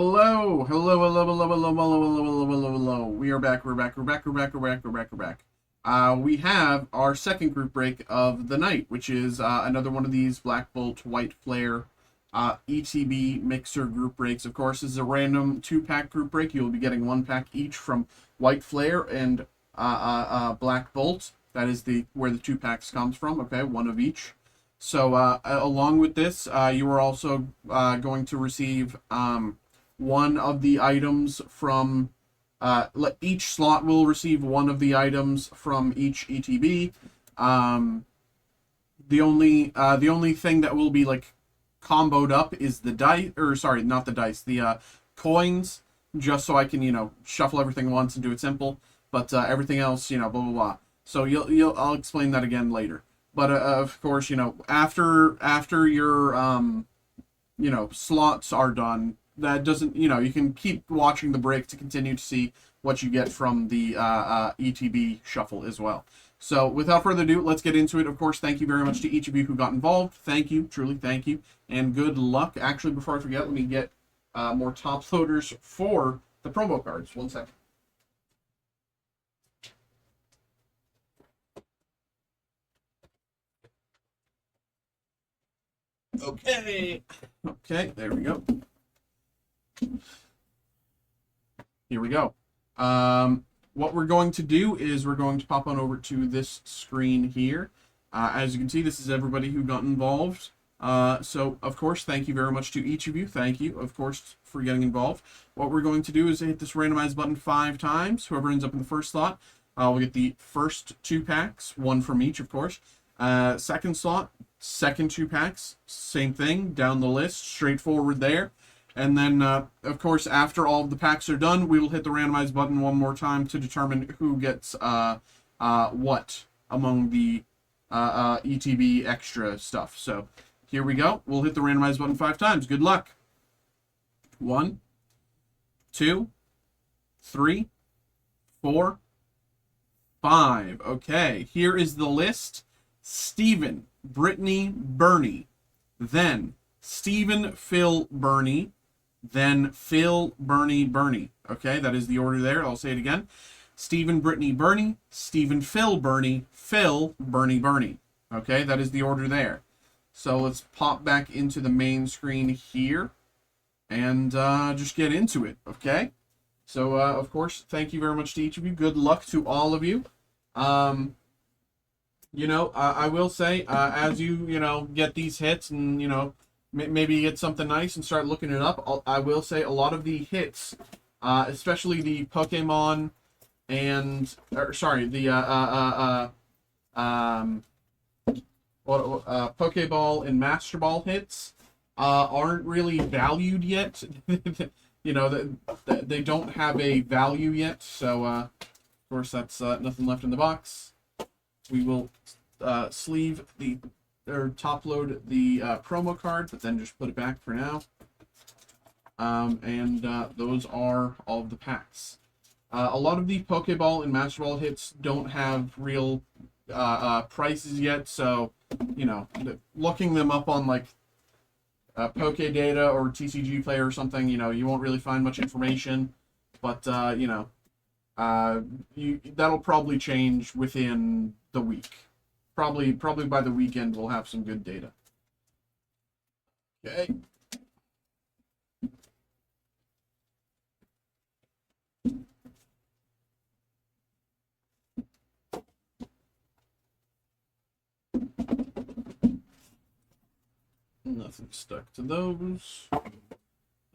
Hello, hello, hello, hello, hello, hello, hello, hello, hello, hello. We are back. We're back. We have our second group break of the night, which is another one of these Black Bolt White Flare ETB mixer group breaks. Of course, this is a random two-pack group break. You'll be getting one pack each from White Flare and Black Bolt. That is the where the two packs comes from. Okay, one of each. So along with this, you are also going to receive one of the items from each slot will receive one of the items from each ETB. The only thing that will be like comboed up is the dice, or sorry, not the dice, the coins, just so I can shuffle everything once and do it simple. But everything else, blah blah blah. So I'll explain that again later. But of course, after your slots are done, that doesn't, you can keep watching the break to continue to see what you get from the ETB shuffle as well. So without further ado, let's get into it. Of course, thank you very much to each of you who got involved. Thank you, truly thank you, and good luck. Actually, before I forget, let me get more top loaders for the promo cards. 1 second. Okay, there we go. Here we go. What we're going to do is we're going to pop on over to this screen here. As you can see, this is everybody who got involved. So, of course, thank you very much to each of you. Thank you, of course, for getting involved. What we're going to do is hit this randomize button 5 times. Whoever ends up in the first slot will get the first 2 packs, one from each, of course. Second slot, second 2 packs, same thing, down the list, straightforward there. And then, of course, after all of the packs are done, we will hit the randomize button one more time to determine who gets what among the ETB extra stuff. So here we go. We'll hit the randomize button 5 times. Good luck. 1, 2, 3, 4, 5. Okay, here is the list. Steven, Brittany, Bernie. Then Steven, Phil, Bernie. Then Phil, Bernie, Bernie. Okay, that is the order there. I'll say it again. Steven, Brittany, Bernie. Steven, Phil, Bernie. Phil, Bernie, Bernie. Okay, that is the order there. So let's pop back into the main screen here and just get into it. Okay. So, of course, thank you very much to each of you. Good luck to all of you. I will say, as you get these hits and, maybe get something nice and start looking it up, I will say a lot of the hits, especially the Pokemon and, Pokeball and Master Ball hits aren't really valued yet. They don't have a value yet. So, of course, that's nothing left in the box. We will sleeve or top load the promo card, but then just put it back for now. And those are all of the packs. A lot of the Pokeball and Master Ball hits don't have real prices yet, so looking them up on like Poke Data or TCG Player or something, you won't really find much information. But that'll probably change within the week. Probably by the weekend we'll have some good data. Okay. Nothing stuck to those.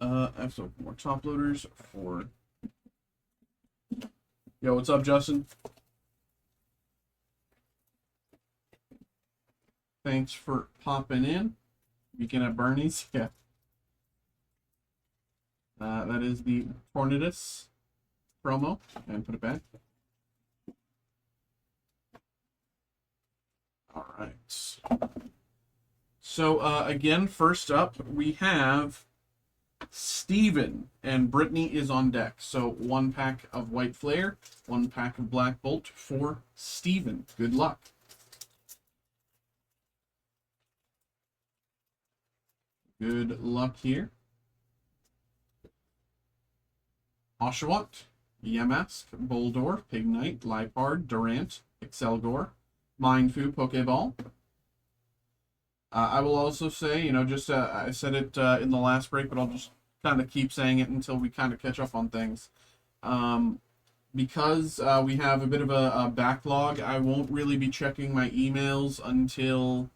I have some more top loaders for. Yo, what's up, Justin? Thanks for popping in. Weekend at Bernie's, yeah. That is the Tornadus promo, and put it back. All right. So again, first up we have Steven, and Brittany is on deck. So 1 pack of White Flare, 1 pack of Black Bolt for Steven. Good luck. Good luck here. Oshawott, Yamask, Boldor, Pignite, Liepard, Durant, Excelgor, Mindfu, Pokeball. I will also say, you know, just I said it in the last break, but I'll just kind of keep saying it until we kind of catch up on things. Because we have a bit of a backlog, I won't really be checking my emails until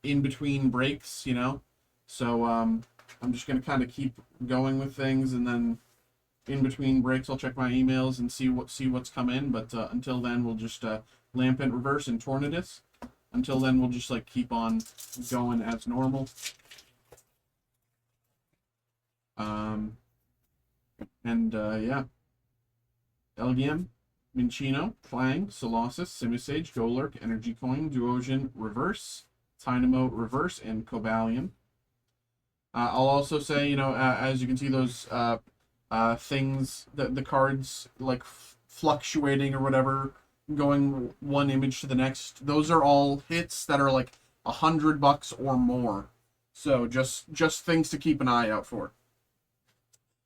in between breaks, you know. So I'm just going to kind of keep going with things, and then in between breaks I'll check my emails and see what's come in. But until then, we'll just Lampent Reverse and Tornadus. Until then, we'll just like keep on going as normal. Yeah. Elgium, Minchino, Clang, Colossus, Simisage, Golurk, Energy Coin, Duosion, Reverse, Tynamo, Reverse, and Cobalion. I'll also say, you know, as you can see, those things, the cards, like, fluctuating or whatever, going one image to the next, those are all hits that are, like, $100 or more. So, just things to keep an eye out for.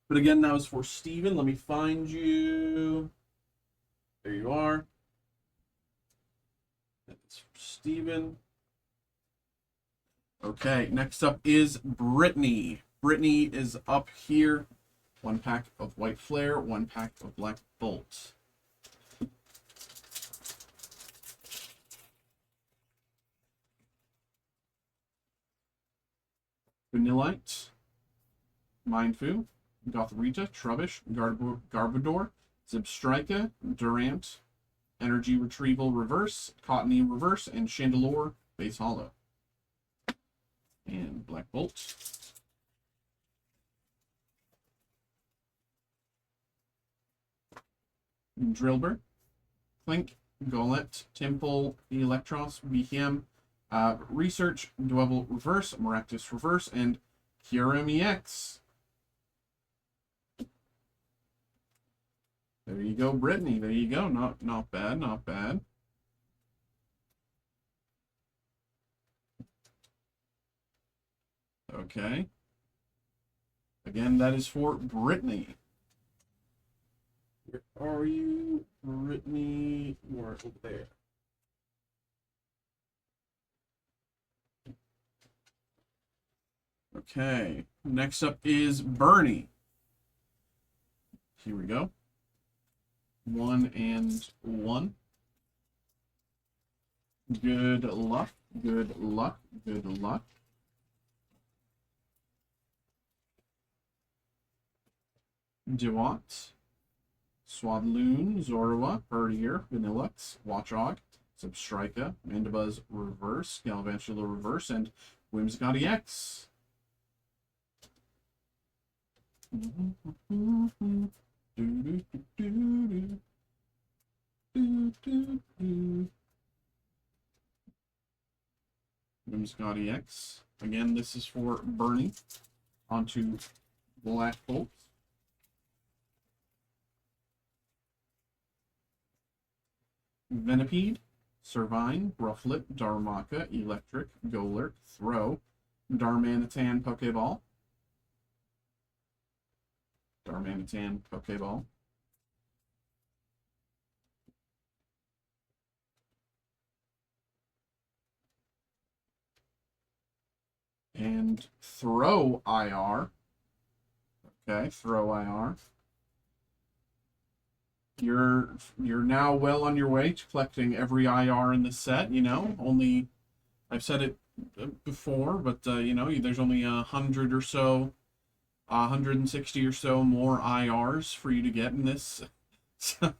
But again, that was for Steven. Let me find you. There you are. That's for Steven. Okay, next up is Brittany. Brittany is up here. 1 pack of White Flare, 1 pack of Black Bolt. Vanillite, Mindfu, Gothorita, Trubbish, Garbodor, Zebstrika, Durant, Energy Retrieval Reverse, Cottony Reverse, and Chandelure Base Hollow. And Black Bolt. Drillbur, Clink, Golett, Temple, Electros, Behem, Research, Dwebble Reverse, Maractus Reverse, and Kyurem EX. There you go, Brittany. There you go. Not bad, not bad. Okay. Again, that is for Brittany. Where are you, Brittany? You're over there. Okay. Next up is Bernie. Here we go. 1 and 1. Good luck. Good luck. Good luck. Dewott, Swadloon, Zorua, Herdier, Vanillux, Watchog, Substrika, Mandibuzz Reverse, Galvantula Reverse, and Whimsicott EX. Whimsicott EX. Again, this is for Bernie. Onto Black Bolt. Venipede, Servine, Rufflet, Darmaka, Electric, Golurk, Throw, Darmanitan Pokeball. Darmanitan Pokeball. And Throw IR. Okay, Throw IR. You're now well on your way to collecting every IR in this set, you know. Only, I've said it before, but you know, there's only 100 or so, 160 or so more IRs for you to get in this. So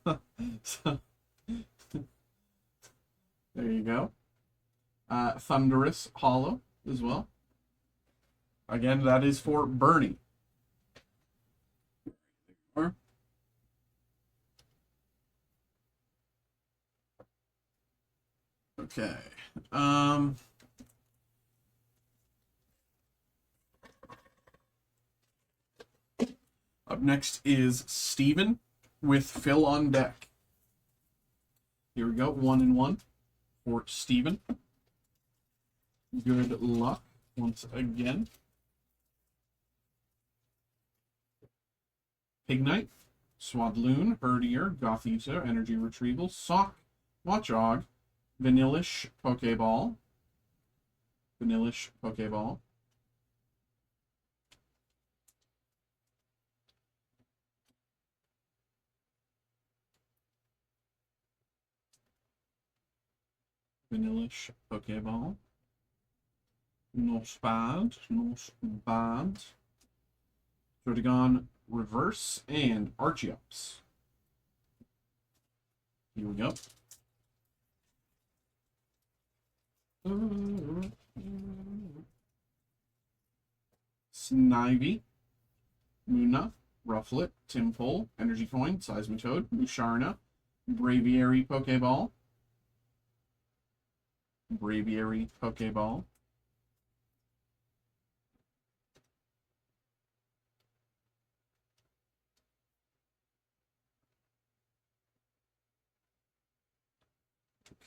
there you go. Thunderous Hollow as well. Again, that is for Bernie. Okay. Up next is Steven with Phil on deck. Here we go. 1 and 1 for Steven. Good luck once again. Pignite, Swadloon, Herdier, Gothita, Energy Retrieval, Sock, Watchog, Vanillish Pokeball, Vanillish Pokeball, Vanillish Pokeball, not bad, not bad. Drotagon Reverse and Archeops. Here we go. Snivy, Muna, Rufflet, Timpole, Energy Coin, Seismitoad, Musharna, Braviary Pokeball, Braviary Pokeball,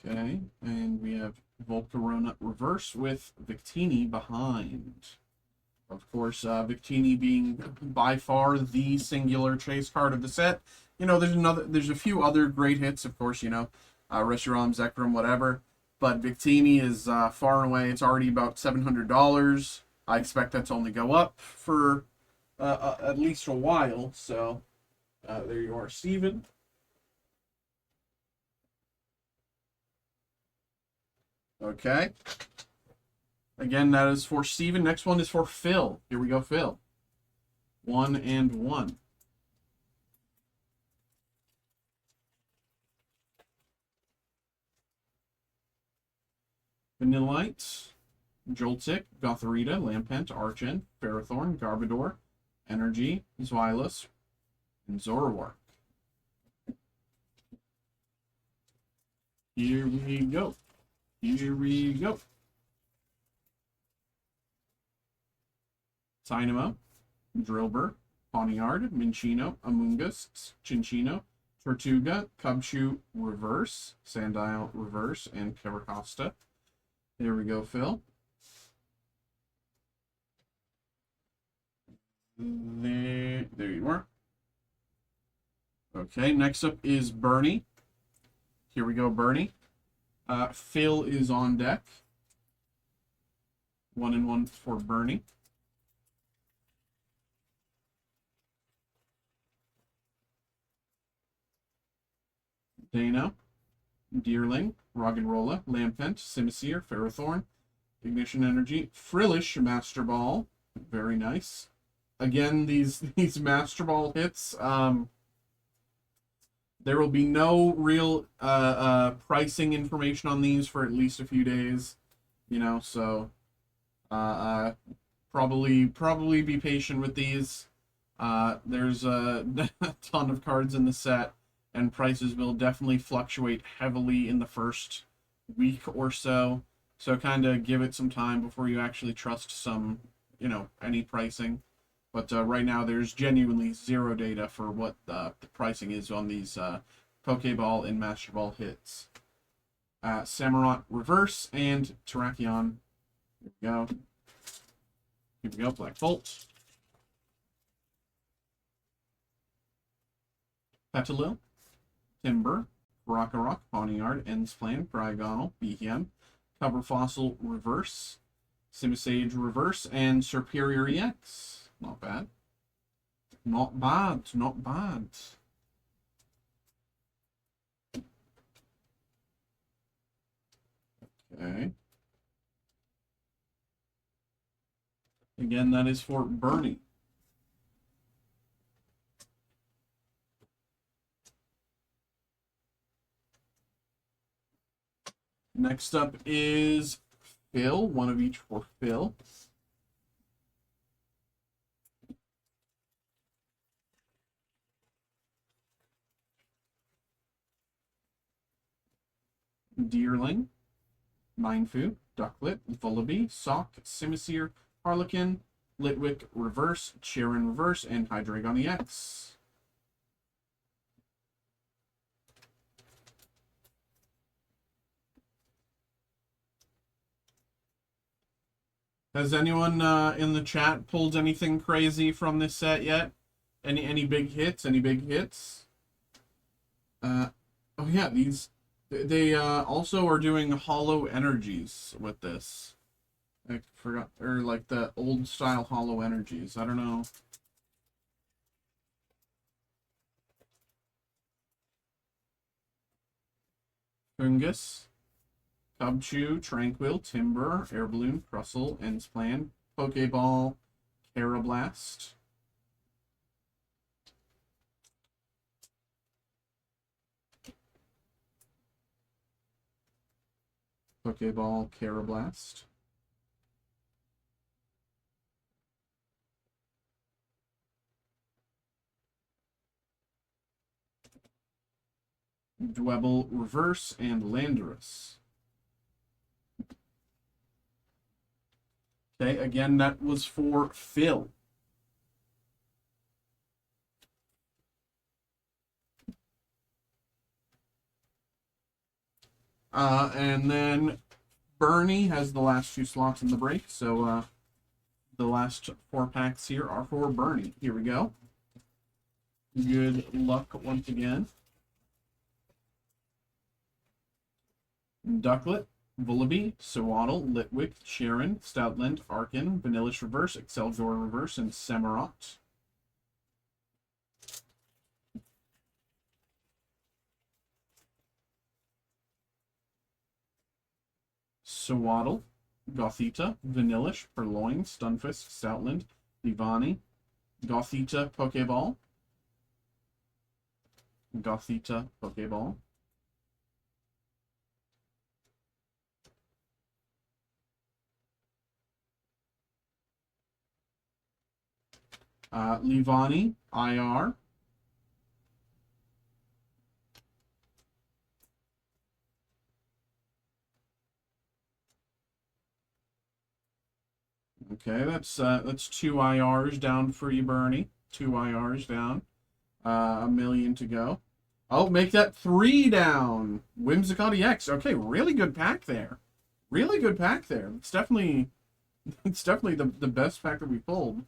okay, and we have Volcarona Reverse with Victini behind. Of course, Victini being by far the singular chase card of the set. You know, there's a few other great hits, of course, you know, Reshiram, Zekrom, whatever. But Victini is far and away, it's already about $700. I expect that to only go up for at least a while. So, there you are, Steven. Okay. Again, that is for Steven. Next one is for Phil. Here we go, Phil. 1 and 1. Vanillite, Joltik, Gothorita, Lampent, Archen, Ferrothorn, Garbodor, Energy, Zweilous, and Zoroark. Here we go. Here we go. Dynamo, Drillbur, Pawniard, Minchino, Amoonguss, Chinchino, Tortuga, Cubchoo Reverse, Sandile Reverse, and Caracosta. There we go, Phil. There you are. Okay, next up is Bernie. Here we go, Bernie. Phil is on deck. 1 and 1 for Bernie. Dana, Deerling, Roggenrola, Lampent, Simisear, Ferrothorn, Ignition Energy, Frillish Master Ball. Very nice. Again, these Master Ball hits, there will be no real pricing information on these for at least a few days, you know, so probably be patient with these. There's a ton of cards in the set, and prices will definitely fluctuate heavily in the first week or so. So kind of give it some time before you actually trust some, you know, any pricing. But right now there's genuinely zero data for what the pricing is on these Pokeball and Master Ball hits. Samurott Reverse and Terrakion. Here we go. Here we go, Black Bolt. Petalil, Timber, Rock, Pawniard, Ensflame, Diagonal, Behem, Cover Fossil Reverse, Simisage Reverse, and Superior EX. Not bad. Not bad, not bad. Okay. Again, that is for Bernie. Next up is Phil, one of each for Phil. Deerling, Mindfu, Ducklet, Vullaby, Sock, Simisear, Harlequin, Litwick Reverse, Chiron Reverse, and Hydreigon EX. Has anyone in the chat pulled anything crazy from this set yet? Any big hits? Any big hits? Oh yeah, they also are doing hollow energies with this. I forgot, or like the old style hollow energies. I don't know. Fungus, Cubchoo, Tranquil, Timber, Air Balloon, Crustle, Endsplan, Pokeball, Carablast. Pokeball, Carablast. Dwebble, Reverse, and Landorus. Okay, again, that was for Phil. And then Bernie has the last 2 slots in the break, so the last 4 packs here are for Bernie. Here we go. Good luck once again. Ducklet, Vullaby, Sewaddle, Litwick, Sharon, Stoutland, Arkin, Vanillish Reverse, Excelgor Reverse, and Samurott. Sewaddle, Gothita, Vanillish, Purloin, Stunfisk, Stoutland, Divani, Gothita, Pokeball, Gothita, Pokeball. Livani, IR. Okay, that's 2 IRs down for you, Bernie. 2 IRs down. A million to go. Oh, make that 3 down. Whimsicott X. Okay, really good pack there. Really good pack there. It's definitely the best pack that we pulled.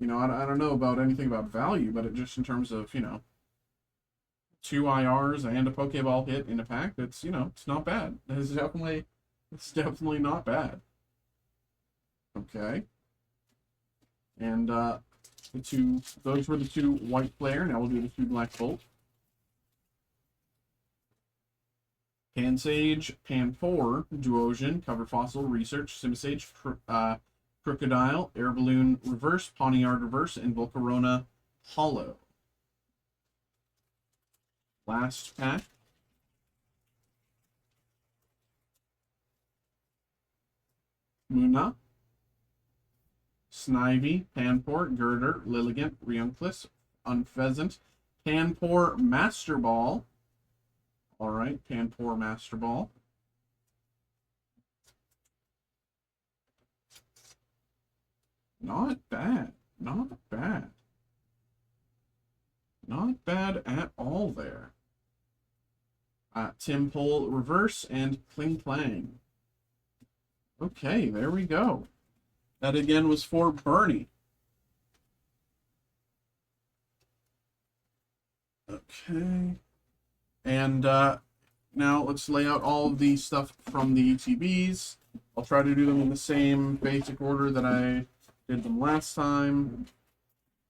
You know, I don't know about anything about value, but it just in terms of, you know, 2 IRs and a Pokeball hit in a pack, it's, you know, it's not bad. It's definitely not bad. Okay. And those were the 2 white player. Now we'll do the 2 black bolt. Pansage, Panpour, Duosion, Cover Fossil, Research, Simisage, Crocodile, Air Balloon Reverse, Pawniard Reverse, and Volcarona Hollow. Last pack. Muna, Snivy, Panpour, Girder, Lilligant, Reunclus, Unpheasant, Panpour Master Ball. All right, Panpour Master Ball. Not bad. Not bad. Not bad at all there. Timpole Reverse and Kling Clang. Okay, there we go. That again was for Bernie. Okay. And now let's lay out all of the stuff from the ETBs. I'll try to do them in the same basic order that I did them last time.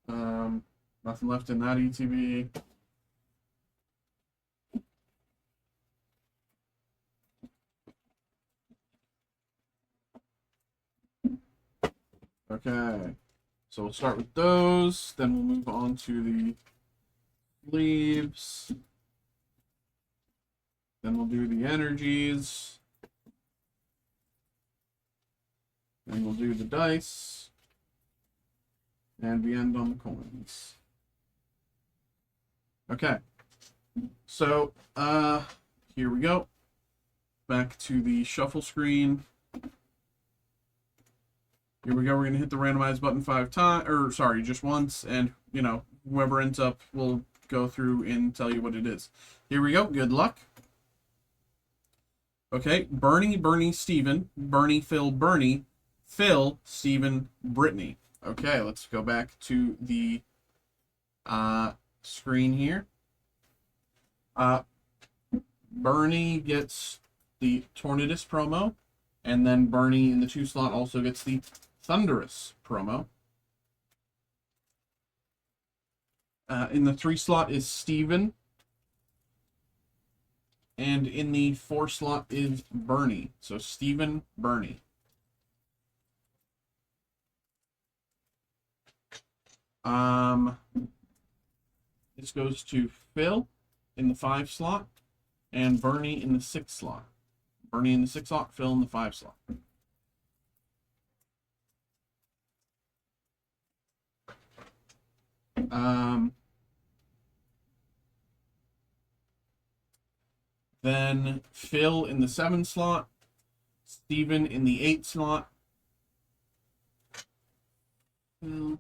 Nothing left in that ETB. Okay, so we'll start with those, then we'll move on to the sleeves. Then we'll do the energies. Then we'll do the dice. And we end on the coins. Okay. So, here we go. Back to the shuffle screen. Here we go. We're going to hit the randomize button 5 times, or sorry, just once. And, you know, whoever ends up will go through and tell you what it is. Here we go. Good luck. Okay. Bernie, Steven. Bernie, Phil, Steven, Brittany. Okay, let's go back to the screen here. Bernie gets the Tornadus promo, and then Bernie in the 2 slot also gets the Thunderous promo. In the 3 slot is Steven, and in the 4 slot is Bernie. So Steven, Bernie. This goes to Phil in the 5 slot, and Bernie in the 6 slot. Bernie in the 6 slot, Phil in the 5 slot. Then Phil in the 7 slot, Steven in the 8 slot, Phil,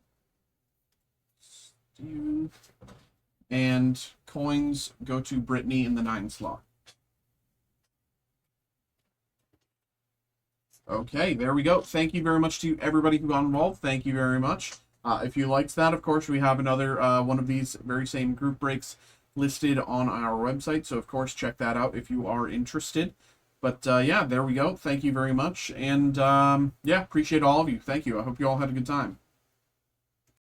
Steven, and coins go to Brittany in the 9 slot. Okay, there we go. Thank you very much to everybody who got involved. Thank you very much. If you liked that, of course, we have another one of these very same group breaks listed on our website. So, of course, check that out if you are interested. But, yeah, there we go. Thank you very much. And, yeah, appreciate all of you. Thank you. I hope you all had a good time.